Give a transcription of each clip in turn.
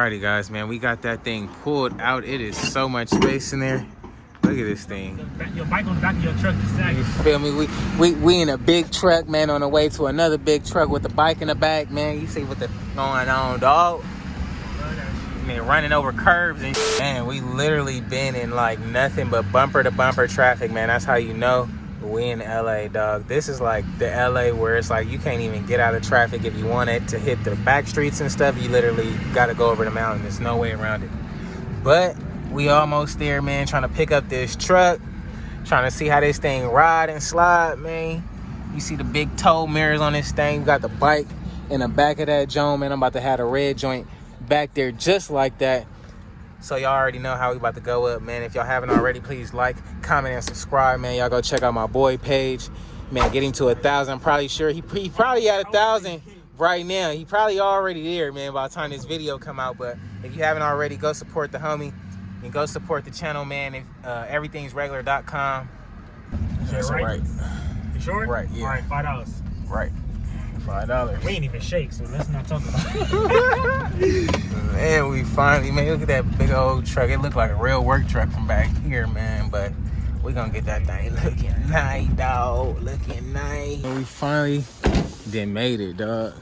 Alrighty, guys, man, we got that thing pulled out. It is so much space in there. Look at this thing. Your bike on the back of your truck just sagging. You feel me? We in a big truck, man, on the way to another big truck with the bike in the back, man. You see what the going on, dog? Man, running over curbs and shit. Man, we literally been in like nothing but bumper to bumper traffic, man. That's how you know we in LA, dog. This is like the LA where it's like you can't even get out of traffic if you want it to hit the back streets and stuff. You literally got to go over the mountain. There's no way around it. But we almost there, man, trying to pick up this truck, trying to see how this thing ride and slide, man. You see the big tow mirrors on this thing. We got the bike in the back of that joint, man. I'm about to have a red joint back there just like that. So y'all already know how we about to go up, man. If y'all haven't already, please like, comment, and subscribe, man. Y'all go check out my boy page, man. Get him to 1,000. I'm probably sure he probably at 1,000 right now. He probably already there, man, by the time this video come out. But if you haven't already, go support the homie and go support the channel, man. If everythingsregular.com. That's right. You sure? Right, yeah. All right, $5. Right. $5. We ain't even shake, so let's not talk about it. Man, we finally, man, look at that big old truck. It looked like a real work truck from back here, man. But we gonna get that thing looking nice, dog. Looking nice. We finally made it, dog.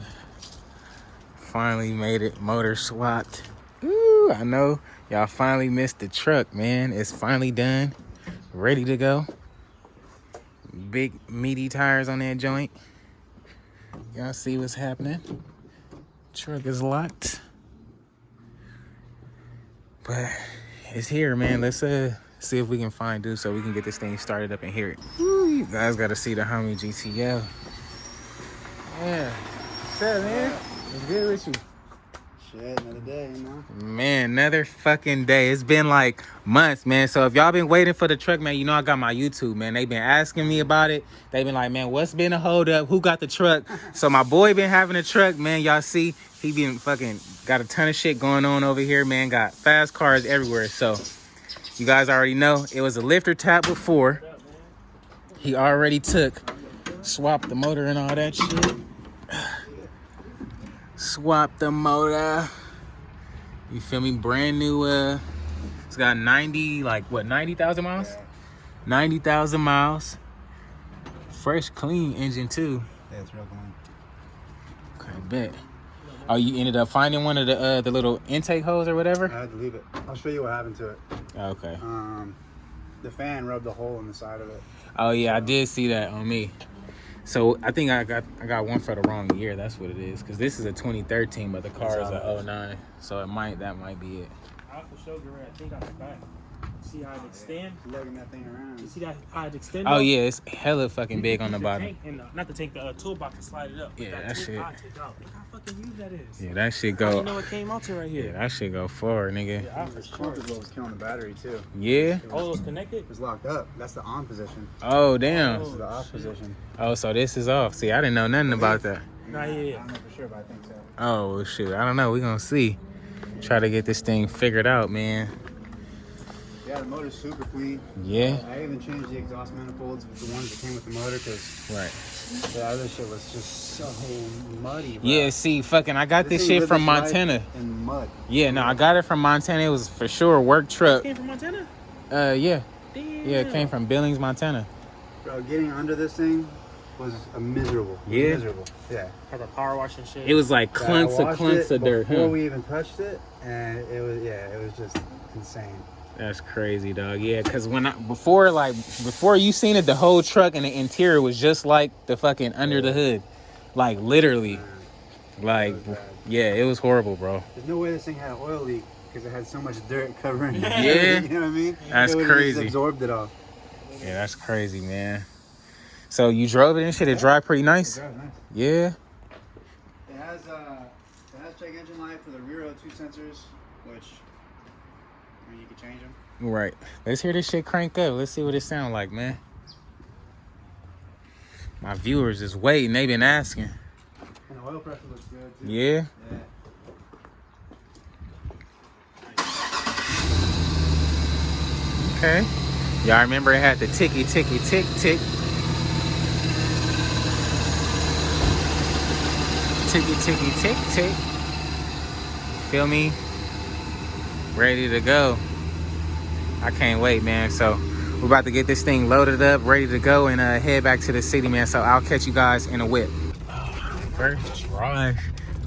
Finally made it. Motor swapped. Ooh, I know y'all finally missed the truck, man. It's finally done. Ready to go. Big meaty tires on that joint. Y'all see what's happening. Truck is locked. But it's here, man. Let's see if we can find dude so we can get this thing started up and hear it. Woo, you guys gotta see the homie GTL. Yeah. What's up, man? What's good with you? Shit, another day, you know? Man, another fucking day. It's been like months, man. So if y'all been waiting for the truck, man, you know I got my YouTube, man. They been asking me about it. They been like, man, what's been a hold up? Who got the truck? So my boy been having a truck, man. Y'all see, he been fucking got a ton of shit going on over here, man. Got fast cars everywhere. So you guys already know it was a lifter tap before. He already swapped the motor and all that shit. Swap the motor. You feel me? Brand new. It's got 90,000 miles? Yeah. 90,000 miles. Fresh, clean engine too. Yeah, it's real clean. Okay, bet. Oh, you ended up finding one of the little intake hose or whatever? I had to leave it. I'll show you what happened to it. Okay. The fan rubbed a hole in the side of it. Oh yeah, I did see that on me. So I think I got one for the wrong year. That's what it is. Cause this is a 2013, but the car is a 09. So that might be it. I have to show you right. I think on the back. See how it extends? Lugging that thing around. You see that how it extends? Oh yeah, it's hella fucking big on the bottom. Tank and, not to take the toolbox and slide it up. Yeah, that shit. Look how fucking huge that is. Yeah, that shit I go. didn't know it came out to right here. Yeah, that shit go forward, nigga. Yeah, for sure. It was killing the battery too. Yeah. Oh, it was connected? It was locked up. That's the on position. Oh damn. This is the off position. Oh, so this is off. See, I didn't know nothing about that. Nah, I yeah. don't know for sure, but I think so. Oh well, shoot, I don't know. We gonna see. Try to get this thing figured out, man. Yeah, the motor's super clean. Yeah. I even changed the exhaust manifolds with the ones that came with the motor because Right. the other shit was just so muddy. Bro. Yeah. See, fucking, I got this thing shit lived from its life Montana. in mud. Yeah, no, I got it from Montana. It was for sure a work truck. Came from Montana? Yeah. Damn. Yeah, it came from Billings, Montana. Bro, getting under this thing was miserable. Yeah? Miserable. Yeah. Had a power wash and shit. It was like clunks of dirt. Before Huh? we even touched it, and it was just insane. That's crazy, dog. Yeah, because before you seen it, the whole truck and the interior was just like the fucking under the hood. Like, literally. Like, yeah, it was horrible, bro. There's no way this thing had an oil leak because it had so much dirt covering it. Yeah. You know what I mean? That's it would've crazy. Just absorbed it all. Yeah, that's crazy, man. So you drove it and shit? It drive pretty nice? It drives nice. Yeah. It has check engine light for the rear O2 sensors, which I mean you can change them. Right. Let's hear this shit crank up. Let's see what it sound like, man. My viewers is waiting. They been asking. And the oil pressure looks good too. Yeah. Okay. Y'all remember it had the ticky, ticky, tick, tick. Ticky, ticky, tick, tick. Feel me? ready to go. I can't wait, man. So we're about to get this thing loaded up, ready to go, and head back to the city, man. So I'll catch you guys in a whip. First drive,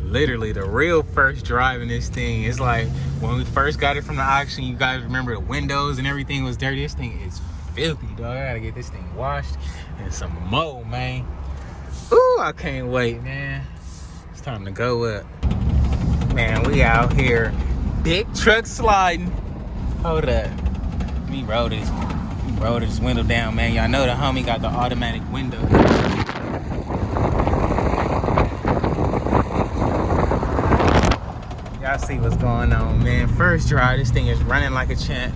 literally the real first drive in this thing. It's like when we first got it from the auction, you guys remember the windows and everything was dirty. This thing is filthy, dog. I gotta get this thing washed and some more, man. Ooh, I can't wait, man. It's time to go up. Man, we out here. Big truck sliding. Hold up. Let me roll this window down, man. Y'all know the homie got the automatic window. Y'all see what's going on, man. First drive, this thing is running like a champ.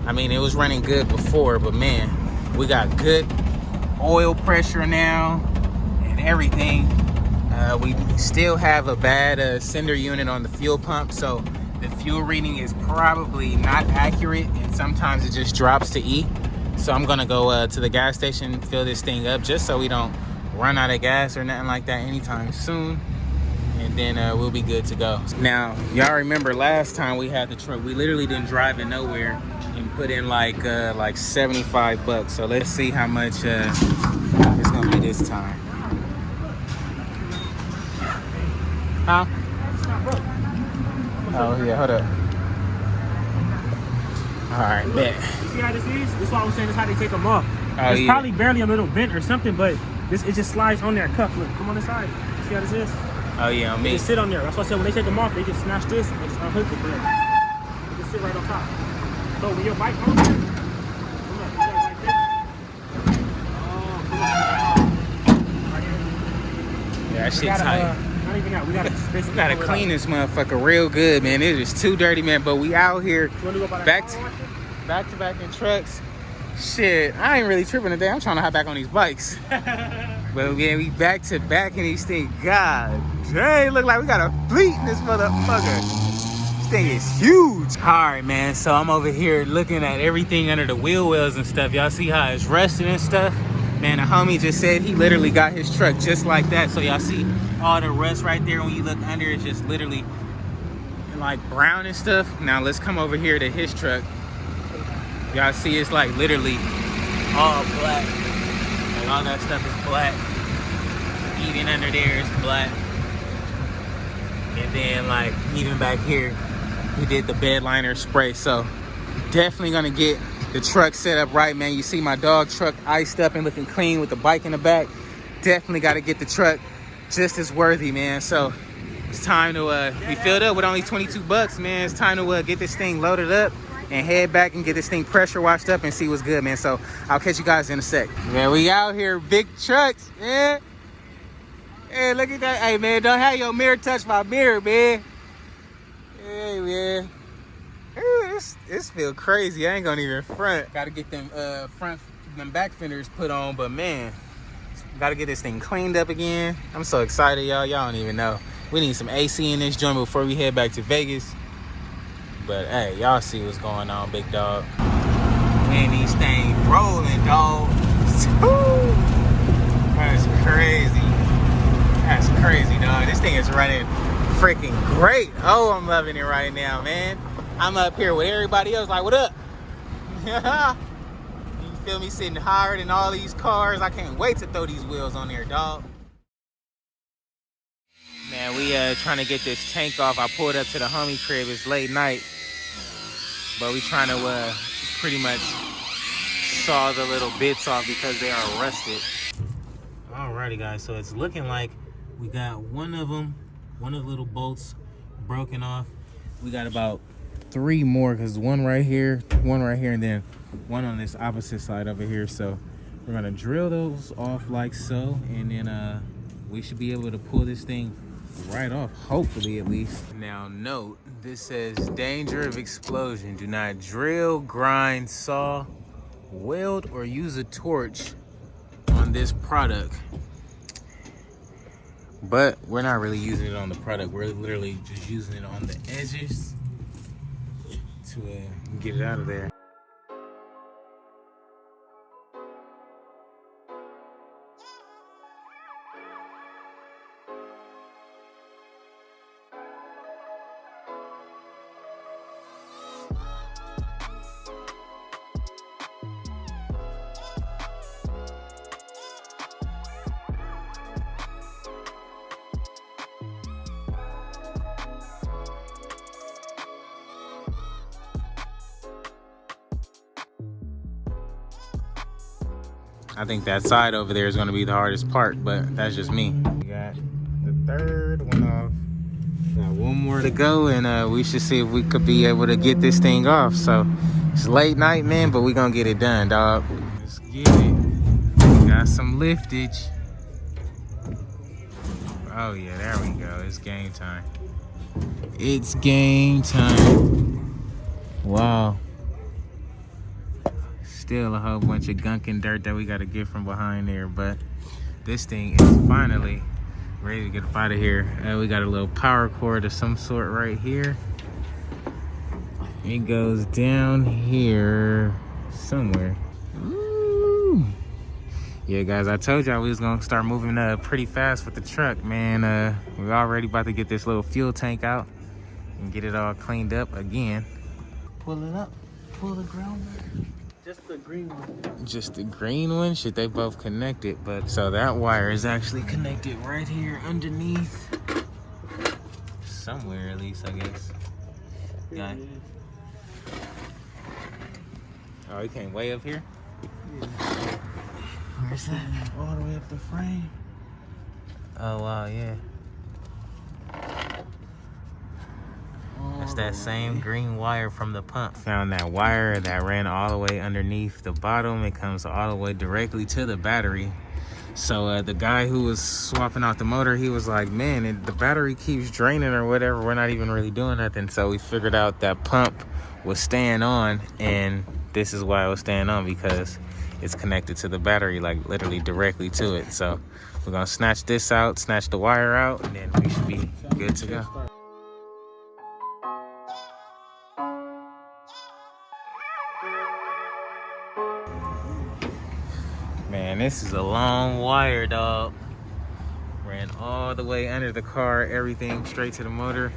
I mean, it was running good before, but man, we got good oil pressure now and everything. We still have a bad sender unit on the fuel pump, so the fuel reading is probably not accurate, and sometimes it just drops to E. So I'm gonna go to the gas station, fill this thing up, just so we don't run out of gas or nothing like that anytime soon. And then we'll be good to go. Now, y'all remember last time we had the truck, we literally didn't drive it nowhere and put in like 75 bucks. So let's see how much it's gonna be this time. Huh? Oh yeah, hold up. All right, bet. You see how this is? This is what I was saying, this is how they take them off. Oh, it's yeah. probably barely a little bent or something, but it just slides on there. Cuff, look, come on the side. See how this is? Oh yeah, on They me. just sit on there. That's why I said when they take them off, they just snatch this and just unhook it. They just sit right on top. So when your bike comes here, come up, you got it like this. Oh, come on. Right here. Yeah, that shit We gotta, tight. not even that. We gotta just basically We gotta clean this motherfucker real good, man. It is too dirty, man. But we out here back to back in trucks. Shit, I ain't really tripping today. I'm trying to hop back on these bikes. But yeah, we back to back in these things. God dang, look like we got a fleet in this motherfucker. This thing is huge. All right, man. So I'm over here looking at everything under the wheel wells and stuff. Y'all see how it's rusted and stuff? Man, the homie just said he literally got his truck just like that. So y'all see all the rust right there. When you look under, it's just literally like brown and stuff. Now let's come over here to his truck. Y'all see it's like literally all black. Like all that stuff is black. Even under there is black. And then like even back here, he did the bed liner spray. So definitely gonna get the truck set up right, man. You see my dog truck iced up and looking clean with the bike in the back. Definitely got to get the truck just as worthy, man. So it's time to we filled up with only 22 bucks, man. It's time to get this thing loaded up and head back and get this thing pressure washed up and see what's good, man. So I'll catch you guys in a sec. Man, we out here, big trucks, man. Hey, look at that. Hey, man, don't have your mirror touch my mirror, man. Hey, man. This feel crazy. I ain't gonna even front. Gotta get them them back fenders put on, but man, gotta get this thing cleaned up again. I'm so excited, y'all. Y'all don't even know. We need some AC in this joint before we head back to Vegas. But hey, y'all see what's going on, big dog. Man, these things rolling, dog. That's crazy. That's crazy, dog. This thing is running freaking great. Oh, I'm loving it right now, man. I'm up here with everybody else like, what up? You feel me? Sitting higher than all these cars. I can't wait to throw these wheels on there, dog. Man, we trying to get this tank off. I pulled up to the homie crib. It's late night. But we trying to pretty much saw the little bits off because they are rusted. Alrighty, guys. So it's looking like we got one of the little bolts broken off. We got about 3 more because one right here, and then one on this opposite side over here. So we're gonna drill those off like so, and then we should be able to pull this thing right off, hopefully at least. Now note, this says danger of explosion. Do not drill, grind, saw, weld, or use a torch on this product. But we're not really using it on the product. We're literally just using it on the edges to get it out of there. I think that side over there is gonna be the hardest part, but that's just me. We got the third one off. Got one more to go, and we should see if we could be able to get this thing off. So it's late night, man, but we gonna get it done, dog. Let's get it. Got some liftage. Oh yeah, there we go. It's game time. It's game time. Wow. Still a whole bunch of gunk and dirt that we got to get from behind there, but this thing is finally ready to get up out of here. We got a little power cord of some sort right here. It goes down here somewhere. Ooh. Yeah, guys, I told y'all we was gonna start moving pretty fast with the truck, man. We're already about to get this little fuel tank out and get it all cleaned up again. Pull it up, pull the ground. Just the green one. Just the green one? Should they both connect it? But so that wire is actually connected right here underneath. Somewhere at least, I guess. Yeah. Oh, you came way up here? Yeah. Where's that? All the way up the frame. Oh wow, yeah. That's that same green wire from the pump. Found that wire that ran all the way underneath the bottom. It comes all the way directly to the battery. So the guy who was swapping out the motor, he was like, man, the battery keeps draining or whatever. We're not even really doing nothing. So we figured out that pump was staying on, and this is why it was staying on, because it's connected to the battery, like literally directly to it. So we're gonna snatch this out, snatch the wire out, and then we should be good to go. Man, this is a long wire, dog. Ran all the way under the car, everything straight to the motor.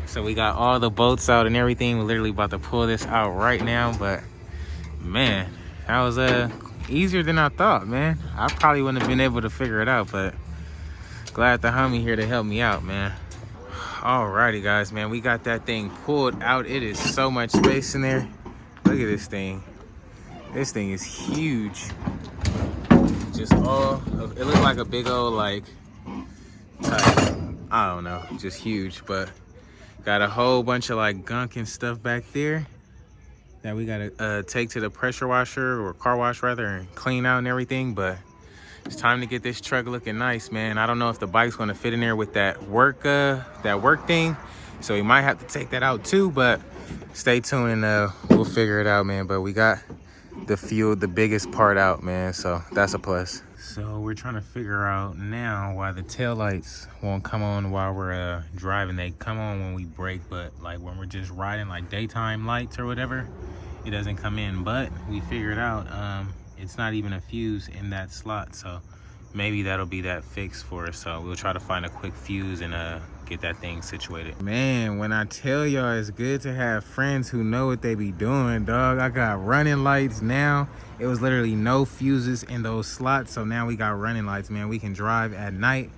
So we got all the bolts out and everything. We're literally about to pull this out right now, but man, that was easier than I thought, man. I probably wouldn't have been able to figure it out, but glad the homie here to help me out, man. Alrighty, guys, man, we got that thing pulled out. It is so much space in there. Look at this thing. This thing is huge. Just all, it looked like a big old, like, type, I don't know, just huge. But got a whole bunch of like gunk and stuff back there that we gotta take to the pressure washer, or car wash rather, and clean out and everything. But it's time to get this truck looking nice, man. I don't know if the bike's gonna fit in there with that work thing, so we might have to take that out too. But stay tuned, and we'll figure it out, man. But we got the biggest part out, man, so that's a plus. So we're trying to figure out now why the taillights won't come on while we're driving. They come on when we brake, but like when we're just riding, like daytime lights or whatever, it doesn't come in. But we figured out it's not even a fuse in that slot, so maybe that'll be that fix for us. So we'll try to find a quick fuse and get that thing situated. Man, when I tell y'all it's good to have friends who know what they be doing, dog. I got running lights now. It was literally no fuses in those slots, so now we got running lights, man. We can drive at night.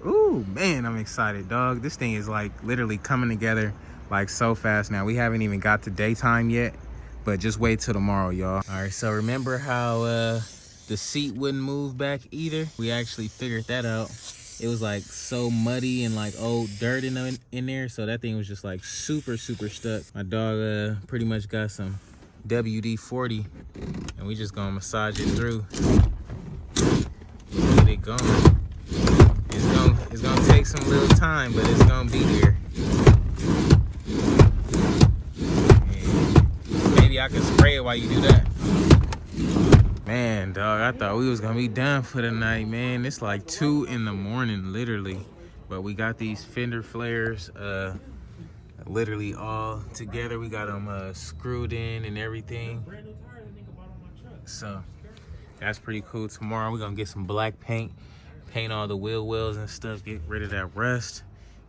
Ooh, man, I'm excited, dog. This thing is like literally coming together like so fast now. We haven't even got to daytime yet, but just wait till tomorrow, y'all. All right, so remember how the seat wouldn't move back either? We actually figured that out. It was like so muddy and like old dirt in there, so that thing was just like super stuck. My dog pretty much got some WD-40, and we just gonna massage it through and get it going. It's gonna take some little time, but it's gonna be here. And maybe I can spray it while you do that. Man, dog, I thought we was gonna be done for the night, man. It's like 2 in the morning, literally. But we got these fender flares literally all together. We got them screwed in and everything. So that's pretty cool. Tomorrow we're gonna get some black paint, paint all the wheel wells and stuff, get rid of that rust,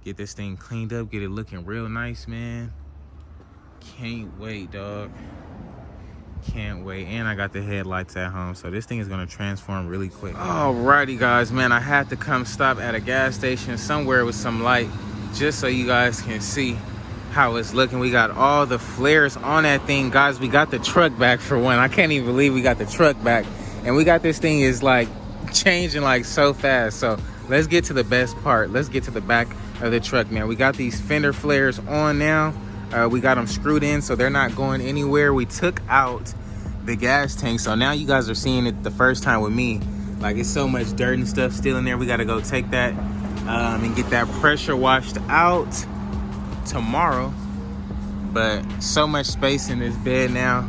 get this thing cleaned up, get it looking real nice, man. Can't wait, dog. Can't wait. And I got the headlights at home, so this thing is gonna transform really quick. Alrighty, guys, man, I had to come stop at a gas station somewhere with some light just so you guys can see how it's looking. We got all the flares on that thing, guys. We got the truck back for one. I can't even believe we got the truck back, and we got this thing is like changing like so fast. So let's get to the best part. Let's get to the back of the truck, man. We got these fender flares on now. We got them screwed in so they're not going anywhere. We took out the gas tank, so now you guys are seeing it the first time with me. Like, it's so much dirt and stuff still in there. We got to go take that and get that pressure washed out tomorrow. But so much space in this bed now.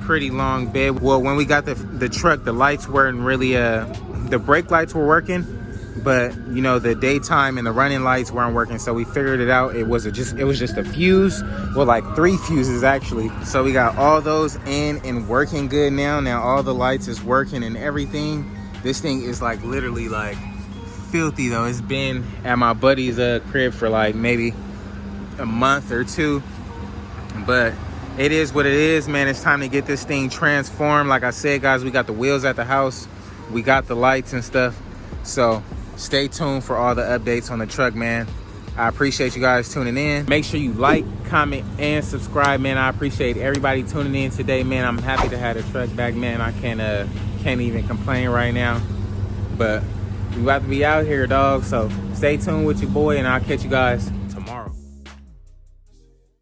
Pretty long bed. Well, when we got the truck, the lights weren't really the brake lights were working, but you know, the daytime and the running lights weren't working, so we figured it out. It was just a fuse. Well, like 3 fuses actually. So we got all those in and working good now. Now all the lights is working and everything. This thing is like literally like filthy though. It's been at my buddy's crib for like maybe a month or 2, but it is what it is, man. It's time to get this thing transformed. Like I said, guys, we got the wheels at the house, we got the lights and stuff, so stay tuned for all the updates on the truck, man. I appreciate you guys tuning in. Make sure you like, comment, and subscribe, man. I appreciate everybody tuning in today, man. I'm happy to have the truck back, man. I can't even complain right now, but we about to be out here, dog. So stay tuned with your boy, and I'll catch you guys